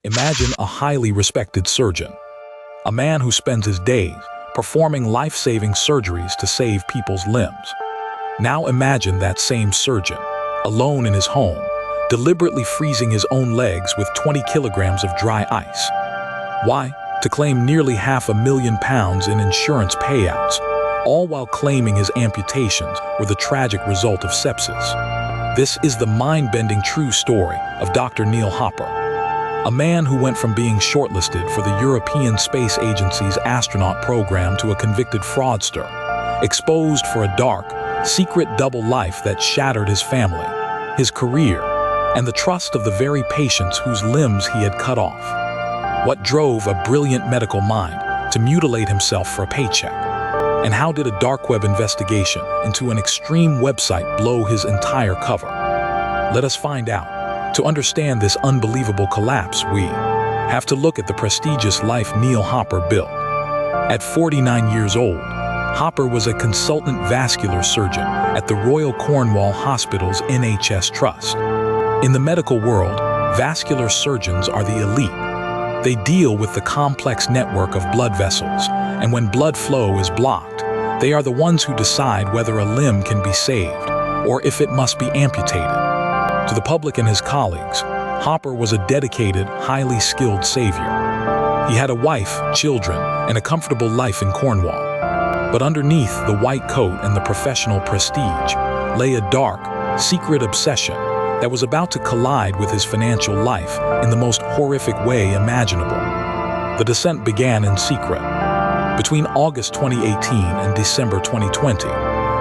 Imagine a highly respected surgeon, a man who spends his days performing life-saving surgeries to save people's limbs. Now imagine that same surgeon, alone in his home, deliberately freezing his own legs with 20 kilograms of dry ice. Why? To claim nearly £500,000 in insurance payouts, all while claiming his amputations were the tragic result of sepsis. This is the mind-bending true story of Dr. Neil Hopper, a man who went from being shortlisted for the European Space Agency's astronaut program to a convicted fraudster, exposed for a dark, secret double life that shattered his family, his career, and the trust of the very patients whose limbs he had cut off. What drove a brilliant medical mind to mutilate himself for a paycheck? And how did a dark web investigation into an extreme website blow his entire cover? Let us find out. To understand this unbelievable collapse, we have to look at the prestigious life Neil Hopper built. At 49 years old, Hopper was a consultant vascular surgeon at the Royal Cornwall Hospital's NHS Trust. In the medical world, vascular surgeons are the elite. They deal with the complex network of blood vessels, and when blood flow is blocked, they are the ones who decide whether a limb can be saved or if it must be amputated. To the public and his colleagues, Hopper was a dedicated, highly skilled savior. He had a wife, children, and a comfortable life in Cornwall. But underneath the white coat and the professional prestige lay a dark, secret obsession that was about to collide with his financial life in the most horrific way imaginable. The descent began in secret. Between August 2018 and December 2020,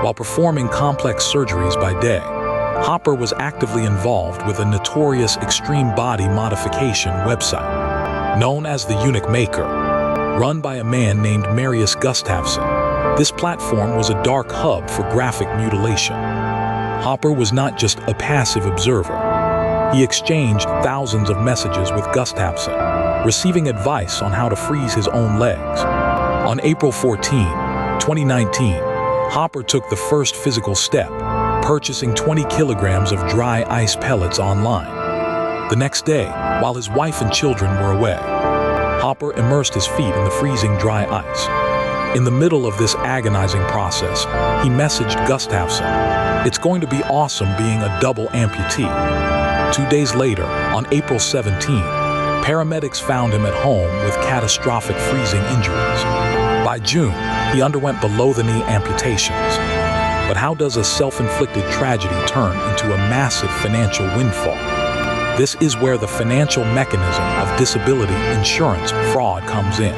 while performing complex surgeries by day, Hopper was actively involved with a notorious extreme body modification website known as the Eunuch Maker, run by a man named Marius Gustafsson. This platform was a dark hub for graphic mutilation. Hopper was not just a passive observer. He exchanged thousands of messages with Gustafsson, receiving advice on how to freeze his own legs. On April 14, 2019, Hopper took the first physical step, purchasing 20 kilograms of dry ice pellets online. The next day, while his wife and children were away, Hopper immersed his feet in the freezing dry ice. In the middle of this agonizing process, he messaged Gustafsson, "It's going to be awesome being a double amputee." 2 days later, on April 17, paramedics found him at home with catastrophic freezing injuries. By June, he underwent below-the-knee amputations. But how does a self-inflicted tragedy turn into a massive financial windfall? This is where the financial mechanism of disability insurance fraud comes in.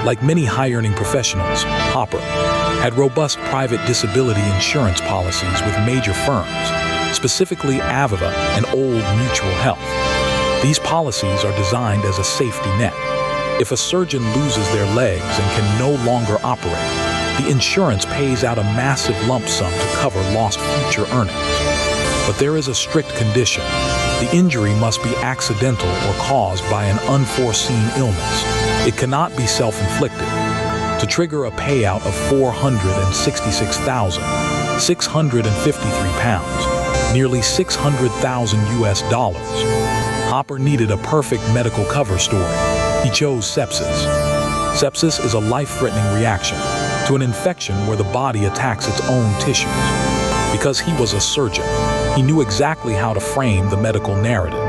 Like many high-earning professionals, Hopper had robust private disability insurance policies with major firms, specifically Aviva and Old Mutual Health. These policies are designed as a safety net. If a surgeon loses their legs and can no longer operate, the insurance pays out a massive lump sum to cover lost future earnings. But there is a strict condition. The injury must be accidental or caused by an unforeseen illness. It cannot be self-inflicted. To trigger a payout of £466,653, nearly $600,000, Hopper needed a perfect medical cover story. He chose sepsis. Sepsis is a life-threatening reaction to an infection where the body attacks its own tissues. Because he was a surgeon, he knew exactly how to frame the medical narrative.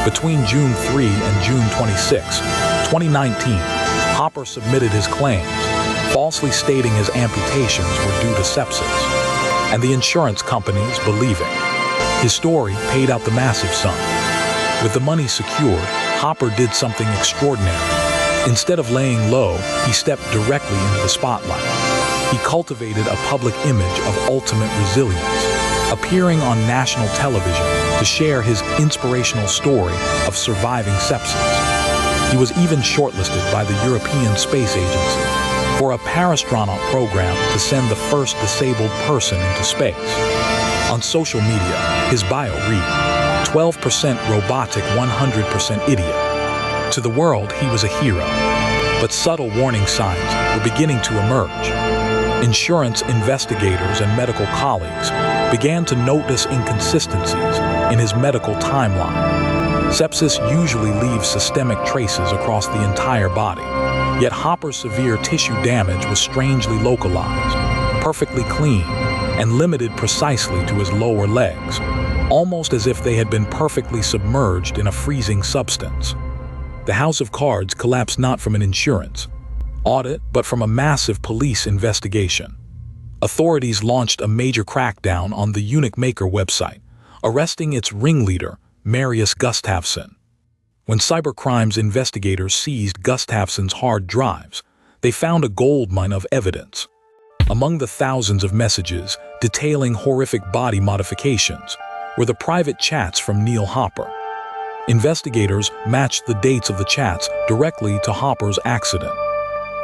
Between June 3 and June 26, 2019, Hopper submitted his claims, falsely stating his amputations were due to sepsis, and the insurance companies believing. His story paid out the massive sum. With the money secured, Hopper did something extraordinary. Instead of laying low, he stepped directly into the spotlight. He cultivated a public image of ultimate resilience, appearing on national television to share his inspirational story of surviving sepsis. He was even shortlisted by the European Space Agency for a parastronaut program to send the first disabled person into space. On social media, his bio read, 12% robotic, 100% idiot. To the world, he was a hero, but subtle warning signs were beginning to emerge. Insurance investigators and medical colleagues began to notice inconsistencies in his medical timeline. Sepsis usually leaves systemic traces across the entire body, yet Hopper's severe tissue damage was strangely localized, perfectly clean, and limited precisely to his lower legs, almost as if they had been perfectly submerged in a freezing substance. The House of Cards collapsed not from an insurance audit, but from a massive police investigation. Authorities launched a major crackdown on the Wikimedia website, arresting its ringleader, Marius Gustafsson. When cybercrimes investigators seized Gustafsson's hard drives, they found a goldmine of evidence. Among the thousands of messages detailing horrific body modifications were the private chats from Neil Hopper. Investigators matched the dates of the chats directly to Hopper's accident.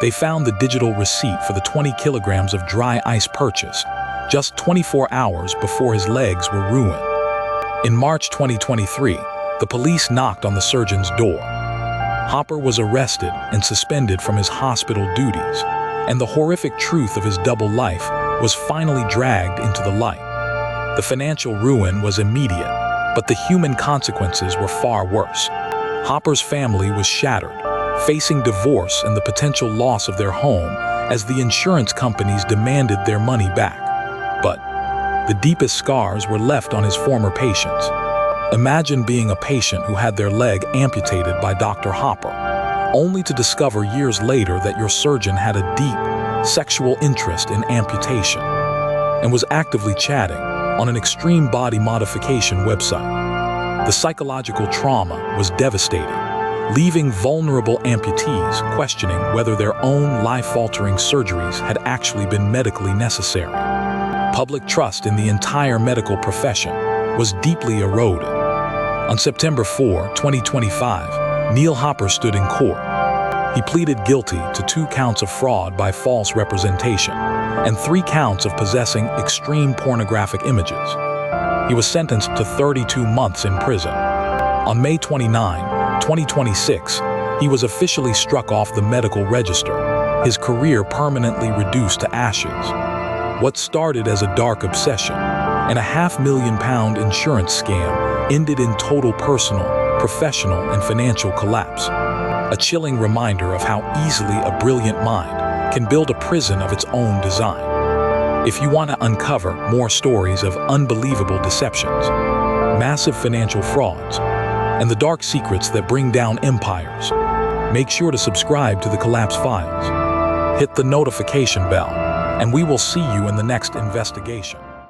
They found the digital receipt for the 20 kilograms of dry ice purchased just 24 hours before his legs were ruined. In March 2023, the police knocked on the surgeon's door. Hopper was arrested and suspended from his hospital duties, and the horrific truth of his double life was finally dragged into the light. The financial ruin was immediate, but the human consequences were far worse. Hopper's family was shattered, facing divorce and the potential loss of their home as the insurance companies demanded their money back. But the deepest scars were left on his former patients. Imagine being a patient who had their leg amputated by Dr. Hopper, only to discover years later that your surgeon had a deep sexual interest in amputation and was actively chatting on an extreme body modification website. The psychological trauma was devastating, leaving vulnerable amputees questioning whether their own life-altering surgeries had actually been medically necessary. Public trust in the entire medical profession was deeply eroded. On September 4, 2025, Neil Hopper stood in court. He pleaded guilty to 2 counts of fraud by false representation and 3 counts of possessing extreme pornographic images. He was sentenced to 32 months in prison. On May 29, 2026, he was officially struck off the medical register, his career permanently reduced to ashes. What started as a dark obsession and a £500,000 insurance scam ended in total personal, professional, and financial collapse. A chilling reminder of how easily a brilliant mind can build a prison of its own design. If you want to uncover more stories of unbelievable deceptions, massive financial frauds, and the dark secrets that bring down empires, make sure to subscribe to the Collapse Files. Hit the notification bell, and we will see you in the next investigation.